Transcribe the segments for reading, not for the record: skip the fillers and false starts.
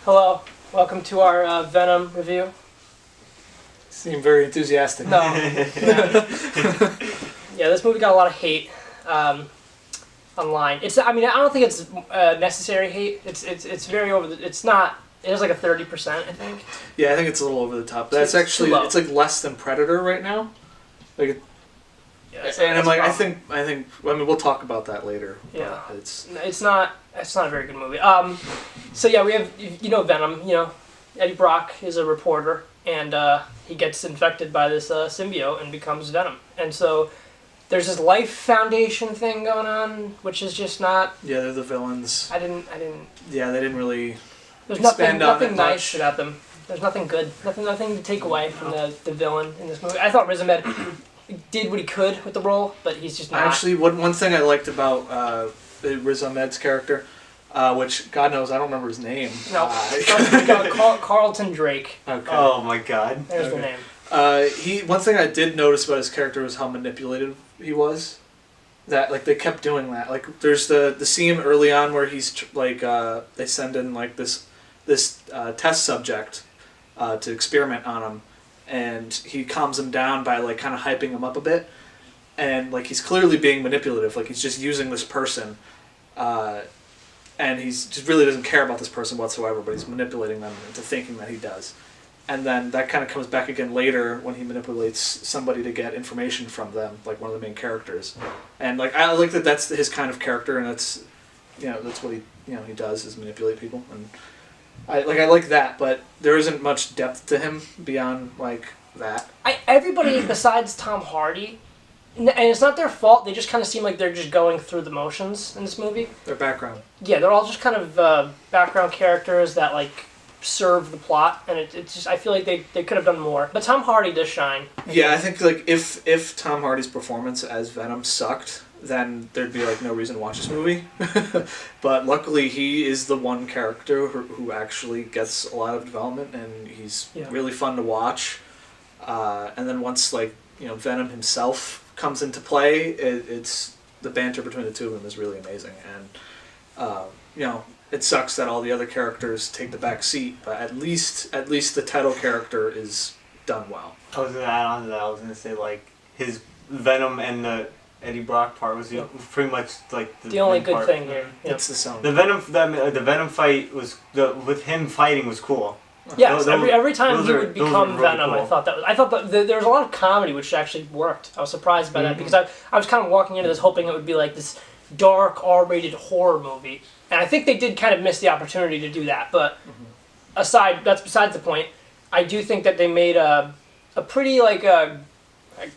Hello, welcome to our Venom review. Seem very enthusiastic. No. Yeah, this movie got a lot of hate online. I don't think it's necessary hate. It's very over the. It's not. It was like a 30%, I think. Yeah, I think it's a little over the top. That's actually it's like less than Predator right now. Like, yeah, and I'm like, I think. I mean, we'll talk about that later. Yeah, it's not a very good movie. So yeah, we have Venom. Eddie Brock is a reporter, and he gets infected by this symbiote and becomes Venom. And so there's this Life Foundation thing going on, which is just not. Yeah, they're the villains. I didn't. Yeah, they didn't really. There's nothing nice about them. There's nothing good. Nothing to take away from the villain in this movie. I thought Riz Ahmed did what he could with the role, but he's just not. Actually, one thing I liked about Riz Ahmed's character, which God knows I don't remember his name. No, Carlton Drake. Okay. Oh my God. There's the name. One thing I did notice about his character was how manipulative he was. That they kept doing that. Like there's the scene early on where he's they send in this test subject to experiment on him, and he calms him down by kind of hyping him up a bit, and he's clearly being manipulative. He's just using this person, and he's just really doesn't care about this person whatsoever. But he's manipulating them into thinking that he does. And then that kind of comes back again later when he manipulates somebody to get information from them, like one of the main characters. And I like that that's his kind of character, and that's what he does is manipulate people. And I like that, but there isn't much depth to him beyond that. Everybody besides Tom Hardy, and it's not their fault. They just kind of seem like they're just going through the motions in this movie. Their background. Yeah, they're all just kind of background characters that serve the plot, and it's just I feel like they could have done more. But Tom Hardy does shine. Yeah, I think if Tom Hardy's performance as Venom sucked, then there'd be no reason to watch this movie. But luckily he is the one character who actually gets a lot of development, and he's really fun to watch. And then once Venom himself comes into play, it's the banter between the two of them is really amazing, and it sucks that all the other characters take the back seat, but at least the title character is done well. I was gonna add on to that. I was gonna say his Venom and the Eddie Brock part was pretty much the only good thing here. Yep. It's the song. The Venom fight was with him fighting was cool. Yes, every time he would become really Venom, cool. I thought that there was a lot of comedy which actually worked. I was surprised by that because I was kind of walking into this hoping it would be this dark R-rated horror movie. And I think they did kind of miss the opportunity to do that, but that's besides the point. I do think that they made a pretty a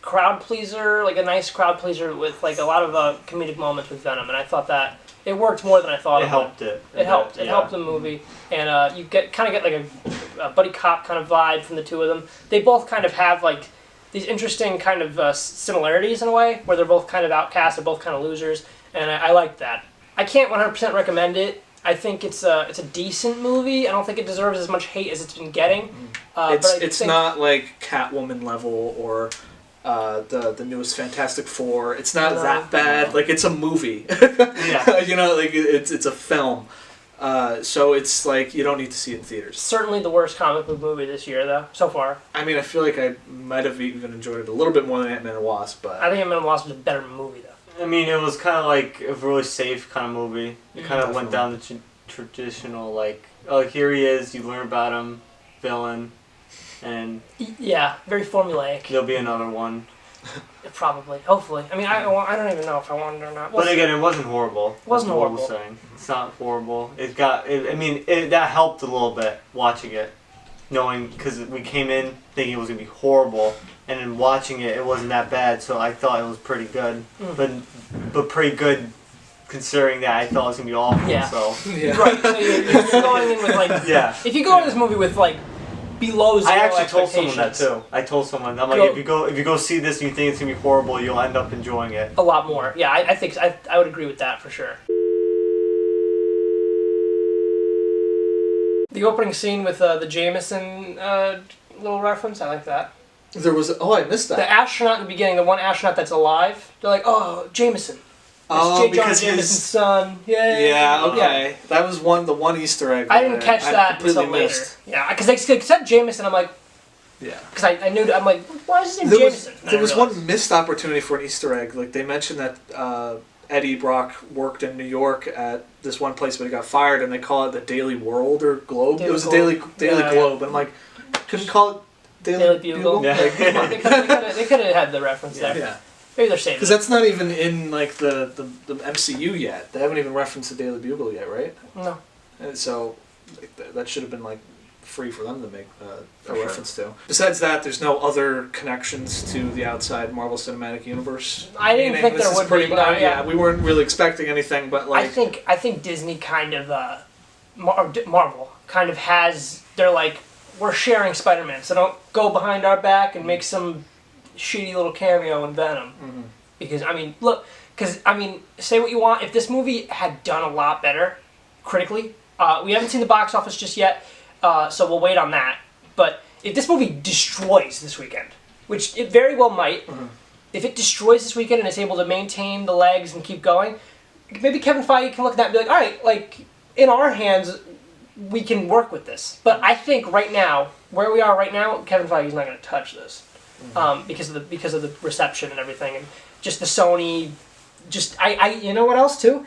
crowd pleaser, a nice crowd pleaser with a lot of comedic moments with Venom, and I thought that it worked more than I thought. It helped. It helped the movie, and you get a buddy cop kind of vibe from the two of them. They both kind of have these interesting kind of similarities in a way, where they're both kind of outcasts, they're both kind of losers, and I like that. I can't 100% recommend it. I think it's a decent movie. I don't think it deserves as much hate as it's been getting. It's not Catwoman level or the newest Fantastic Four. It's not that bad. It's a movie. Yeah. It's a film. So it's you don't need to see it in theaters. Certainly the worst comic book movie this year, though, so far. I mean, I feel like I might have even enjoyed it a little bit more than Ant-Man and Wasp, but I think Ant-Man and Wasp was a better movie, though. I mean, it was kind of a really safe kind of movie. It kind of went down the traditional, oh, here he is, you learn about him, villain, and... Yeah, very formulaic. There'll be another one. Probably. Hopefully. I mean, I don't even know if I want it or not. But again, it wasn't horrible. It wasn't horrible. Saying. It's not horrible. That helped a little bit, watching it. Knowing, because we came in thinking it was going to be horrible, and then watching it, it wasn't that bad, so I thought it was pretty good. But pretty good considering that I thought it was going to be awful. Yeah. So. Yeah. Right, so you're going in with yeah. If you go into this movie with below zero I actually told someone that too. I told someone, I'm if you go see this and you think it's going to be horrible, you'll end up enjoying it. A lot more. Yeah, I think I would agree with that for sure. The opening scene with the Jameson little reference, I like that. There was I missed that. The astronaut in the beginning, the one astronaut that's alive, they're oh, Jameson. Oh, J. Jonah because Jameson's his son. Yeah. yeah, okay, that was the one Easter egg. I didn't catch that completely until later. missed. Yeah, because they said Jameson, I'm like, Yeah. because I knew, I'm like, why is his name There Jameson? was one missed opportunity for an Easter egg. Like they mentioned that Eddie Brock worked in New York at this one place, but he got fired, and they call it the Daily World or Globe. It was the Daily Globe, and I'm like, couldn't call it Daily Bugle. Yeah. Like, come on. They could have had the reference there. Yeah. Maybe they're saving Because it. that's not even in like the MCU yet. They haven't even referenced the Daily Bugle yet, right? No. And so like, that should have been like free for them to make a sure. reference to. Besides that, there's no other connections to the outside Marvel Cinematic Universe. I didn't Meaning think this there is would pretty be. mu- No, yeah, we weren't really expecting anything, but like I think Disney kind of Marvel kind of has. They're like, we're sharing Spider-Man, so don't go behind our back and make some shitty little cameo in Venom. Mhm. Because I mean, look, say what you want. If this movie had done a lot better critically, we haven't seen the box office just yet, so we'll wait on that. But if this movie destroys this weekend, which it very well might, if it destroys this weekend and it's able to maintain the legs and keep going, maybe Kevin Feige can look at that and be like, all right, like in our hands, we can work with this. But I think right now, where we are right now, Kevin Feige's not going to touch this because of the reception and everything, and just the Sony. You know what else too?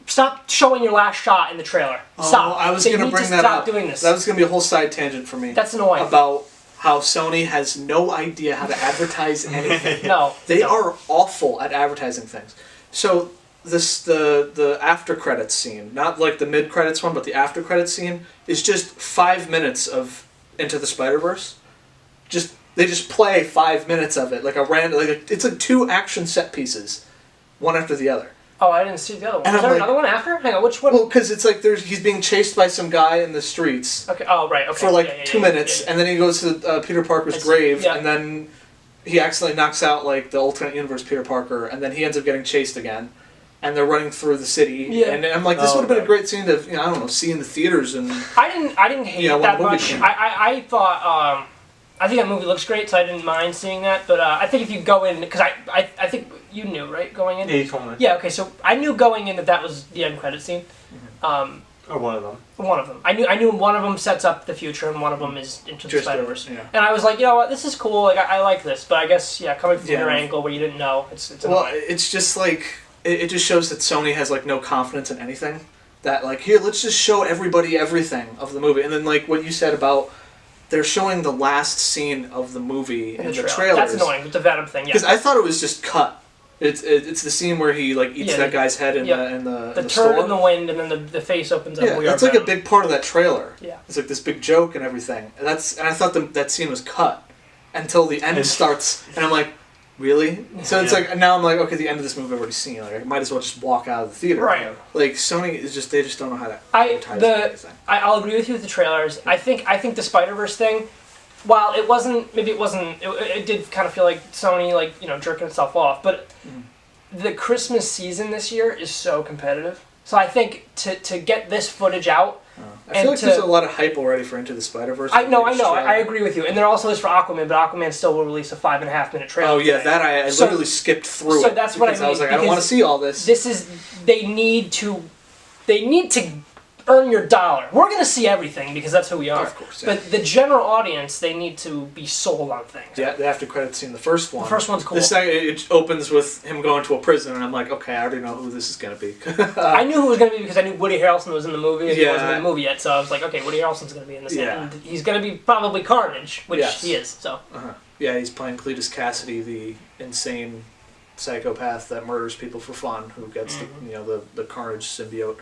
Stop showing your last shot in the trailer. Stop. I was They going to need bring that stop up. doing this. That was going to be a whole side tangent for me. That's annoying. About how Sony has no idea how to advertise anything. No. They are awful at advertising things. So the after credits scene, not like the mid credits one, but the after credits scene is just 5 minutes of Into the Spider-Verse. They just play 5 minutes of it like a random. It's like 2 action set pieces, one after the other. Oh, I didn't see the other one. And Was I'm there like- another one after? Hang on, which one? Well, because it's like he's being chased by some guy in the streets. Okay. Oh, right. Okay. For like Yeah, 2 minutes, and then he goes to Peter Parker's I see, grave, yeah. and then he accidentally knocks out like the alternate universe Peter Parker, and then he ends up getting chased again, and they're running through the city. Yeah. And I'm like, this Oh, would have been a okay. great scene to I don't know, see in the theaters and. I didn't hate Yeah, it when that the movie much. came I thought I think that movie looks great, so I didn't mind seeing that. But I think if you go in, because I think you knew, right, going in. Yeah, you told me. Yeah. Okay. So I knew going in that was the end credit scene. Or one of them. One of them. I knew one of them sets up the future, and one of them is Into the Just Spider-Verse. yeah. And I was like, you know what, this is cool. Like I like this, but I guess coming from Yeah. your angle where you didn't know, it's Well, annoying. it's just like it just shows that Sony has like no confidence in anything. That like here, let's just show everybody everything of the movie, and then like what you said about they're showing the last scene of the movie in the trailers. That's annoying with the Venom thing. Yeah. Because I thought it was just cut. It's the scene where he like eats Yeah, that guy's head in yeah. the The in the turn store. in the wind, and then the face opens up. Yeah, We are that's like a Venom. big part of that trailer. Yeah. It's like this big joke and everything. And I thought that scene was cut until the end starts, and I'm like, really? So it's Yeah. like now I'm like, okay, the end of this movie I've already seen. Like I might as well just walk out of the theater. Right. Like Sony is they just don't know how to advertise anything. I'll agree with you with the trailers. I think the Spider-Verse thing, while it did kind of feel like Sony jerking itself off, but the Christmas season this year is so competitive. So I think to get this footage out. I feel like there's a lot of hype already for Into the Spider-Verse. I know. I agree with you, and there also is for Aquaman, but Aquaman still will release a 5.5-minute trailer. Oh yeah, today. that I So- literally skipped through so it. that's what I because I was mean, like, I don't want to because see all this. They need to earn your dollar. We're gonna see everything because that's who we are. Of course, yeah. But the general audience, they need to be sold on things. Yeah, the after credit scene, the first one. The first one's cool. The second, it opens with him going to a prison, and I'm like, okay, I already know who this is gonna be. I knew who it was going to be because I knew Woody Harrelson was in the movie, and he Yeah. wasn't in the movie yet, so I was like, okay, Woody Harrelson's going to be in this, Yeah. and he's going to be probably Carnage, which Yes. he is, so. Yeah, he's playing Cletus Cassidy, the insane psychopath that murders people for fun, who gets the Carnage symbiote.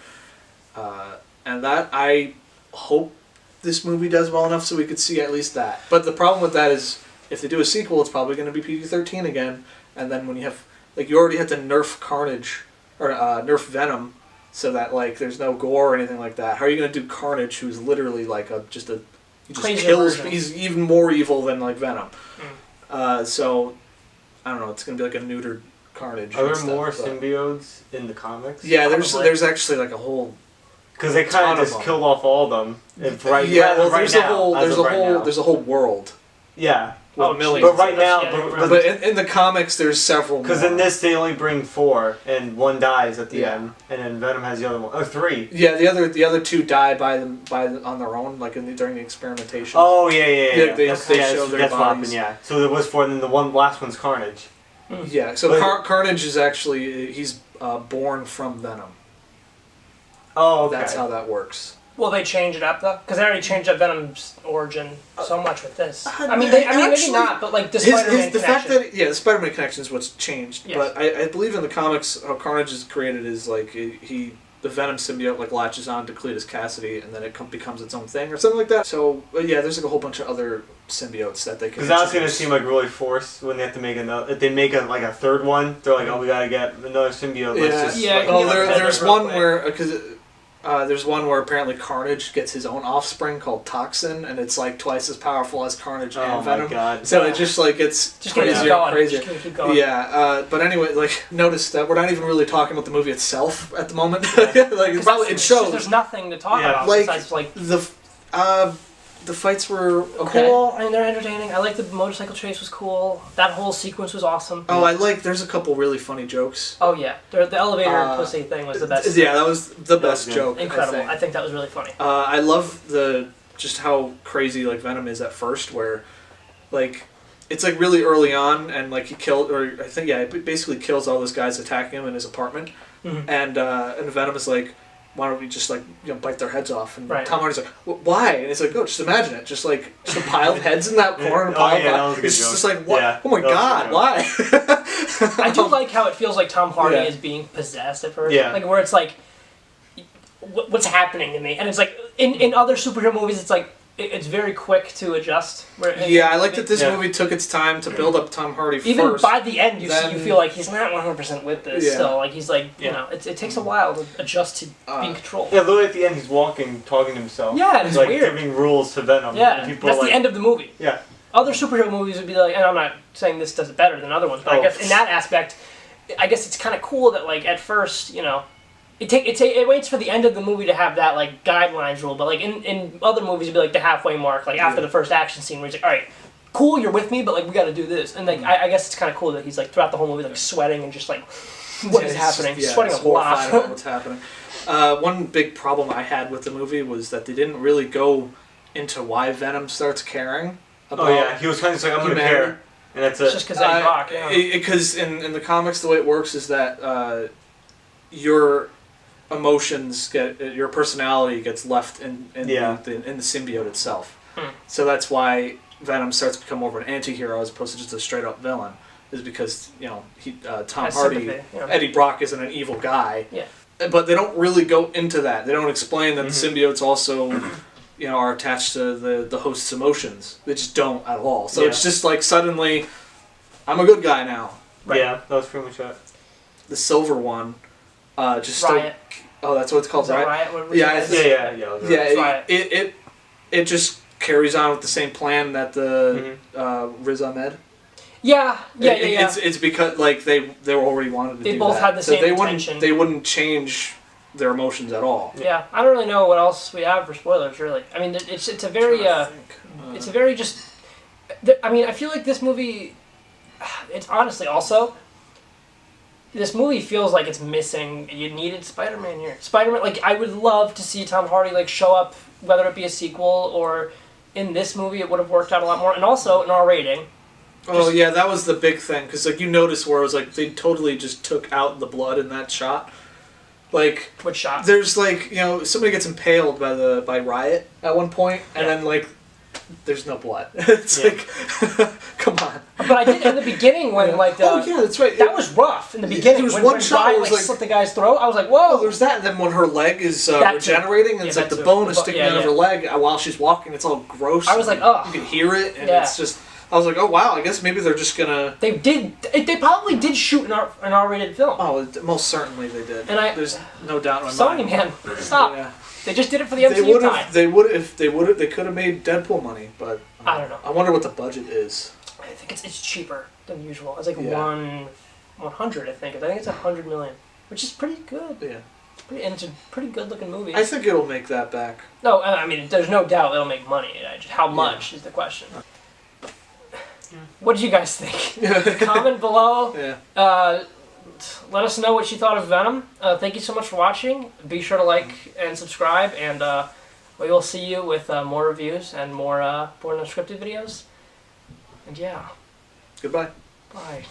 And that I hope this movie does well enough so we could see at least that. But the problem with that is if they do a sequel, it's probably going to be PG-13 again. And then when you have you already had to nerf Carnage or nerf Venom so that there's no gore or anything like that. How are you going to do Carnage, who's literally he just Crazier kills? version. He's even more evil than Venom. So I don't know. It's going to be like a neutered Carnage. Are there and stuff, more but- symbiotes in the comics? Yeah, Probably. there's actually a whole. Because they kind ton of of just them. killed off all of them. There's a whole now. world. Yeah. with millions. But right now, Yeah, But in the comics, there's several. because in this they only bring 4, and 1 dies at the end, and then Venom has the other one. Oh, 3. Yeah, the other 2 die on their own, like during the experimentation. Oh yeah. They that's show their that's what happened. bodies. Yeah. So there was 4, and then the last one's Carnage. Yeah, so But- Carnage is actually he's born from Venom. Oh, okay. That's how that works. Will they change it up though? Because they already changed up Venom's origin so much with this. I mean, maybe maybe not, but like the Spider-Man the fact connection. that the Spider-Man connection is what's changed. Yes. But I believe in the comics how Carnage is created is like the Venom symbiote like latches on to Cletus Cassidy and then it becomes its own thing or something like that. So yeah, there's like a whole bunch of other symbiotes that they can. Because that's gonna seem like really forced when they have to make another. If they make like a 3rd one, they're like, oh, we gotta get another symbiote. Yeah. Let's just. Yeah, like, can Oh, you look at there's it real one quick? where there's one where apparently Carnage gets his own offspring called Toxin, and it's like twice as powerful as Carnage Oh and my Venom. god. So it just like it's Just gonna keep crazier going. and crazier. Just gonna keep going. Yeah, but anyway, like notice that we're not even really talking about the movie itself at the moment. Like it's probably it It's just shows there's nothing to talk Yeah. about like besides like the fights were okay. cool. I mean, they're entertaining. I like the motorcycle chase was cool. That whole sequence was awesome. Oh, there's a couple really funny jokes. Oh yeah, the elevator pussy thing was the best. Yeah, that was the best good. joke. Incredible. I I think that was really funny. I love just how crazy like Venom is at first, where like it's like really early on, and like he basically kills all those guys attacking him in his apartment, Mhm. and Venom is like, why don't we just like bite their heads off? And Right. Tom Hardy's like, why? And it's like, oh, just imagine it, just like just a pile of heads in that corner. And a Oh, pile yeah, of that was a good it's joke. just like what? Yeah, Oh my that was a god, good why? I do like how it feels like Tom Hardy Yeah. is being possessed at first. Yeah. Like where it's like, what's happening to me? And it's like in other superhero movies, it's like it's very quick to adjust. Yeah, I like that this Yeah. movie took its time to build up Tom Hardy Even first. by the end, you then- feel like he's not 100% with this Yeah. still. Like he's like, you Yeah. know, it takes a while to adjust to being controlled. Yeah, literally at the end he's walking, talking to himself. Yeah, it's He's like weird. giving rules to Venom. Yeah, and people that's are like, the end of the movie. Yeah. Other superhero movies would be like, and I'm not saying this does it better than other ones, but I Oh. guess in that aspect, I guess it's kind of cool that like at first, you know, it waits for the end of the movie to have that like guidelines rule, but like in other movies it'd be like the halfway mark, like after the first action scene where he's like, all right, cool, you're with me, but like we got to do this, and like I guess it's kind of cool that he's like throughout the whole movie like sweating and just like what is It's happening, just- sweating it's a lot. horrified about what's happening. One big problem I had with the movie was that they didn't really go into why Venom starts caring about Oh yeah, he was kind of just like, I'm gonna humanity. care, and that's It's it. just because Eddie Brock, yeah. Because in the comics, the way it works is that your emotions your personality gets left in Yeah. the symbiote itself. Hmm. So that's why Venom starts to become more of an anti-hero as opposed to just a straight up villain. Is because Tom Has Hardy, sympathy, yeah. Eddie Brock isn't an evil guy. Yeah. But they don't really go into that. They don't explain that Mhm. the symbiotes also, are attached to the host's emotions. They just don't at all. So Yeah. it's just like suddenly, I'm a good guy now. Right. Yeah, that was pretty much it. The silver one, just Riot. oh, that's what it's called, Is that right? Riot? What was Yeah, it? Yeah. Yeah, That's right. it just carries on with the same plan that the Riz Ahmed. Yeah. It's because like they already wanted to They do both that. had the So same they intention. They wouldn't change their emotions at all. Yeah, I don't really know what else we have for spoilers. Really, I mean, it's a very it's a very just. I mean, I feel like this movie. It's honestly also. This movie feels like it's missing. You needed Spider-Man here. Spider-Man, like I would love to see Tom Hardy like show up, whether it be a sequel or in this movie. It would have worked out a lot more, and also an R rating. Oh yeah, that was the big thing because like you notice where it was like they totally just took out the blood in that shot. Like Which shot? there's like somebody gets impaled by Riot at one point, and Yeah. then like there's no blood. It's Yeah. like come on. But I did in the beginning when like oh yeah, that's right. that was rough in the beginning. There was when, one when shot Riot where it was like like- slit the guy's throat. I was like, Oh, whoa. there's that, and then when her leg is That too. regenerating, and Yeah, it's like that the too. bone is The bo- sticking yeah, out of yeah. her leg while she's walking. It's all gross. I was like, and ugh. You can hear it, and Yeah. it's just. I was like, oh wow, I guess maybe they're just gonna. They probably did shoot an R-rated film. Oh, most certainly they did. And there's no doubt in my Sony, mind. man, stop. Yeah. They just did it for the They MCU would time. have. They could have made Deadpool money, but I don't know. I wonder what the budget is. I think it's cheaper than usual. It's like Yeah. 100. I think it's 100 million, which is pretty good. Yeah, And it's a pretty good looking movie. I think it'll make that back. No, I mean there's no doubt it'll make money. Just how much is the question. what did you guys think? Comment below. Yeah. Let us know what you thought of Venom. Thank you so much for watching. Be sure to like and subscribe, and we will see you with more reviews and more Born Unscripted videos. And yeah. Goodbye. Bye.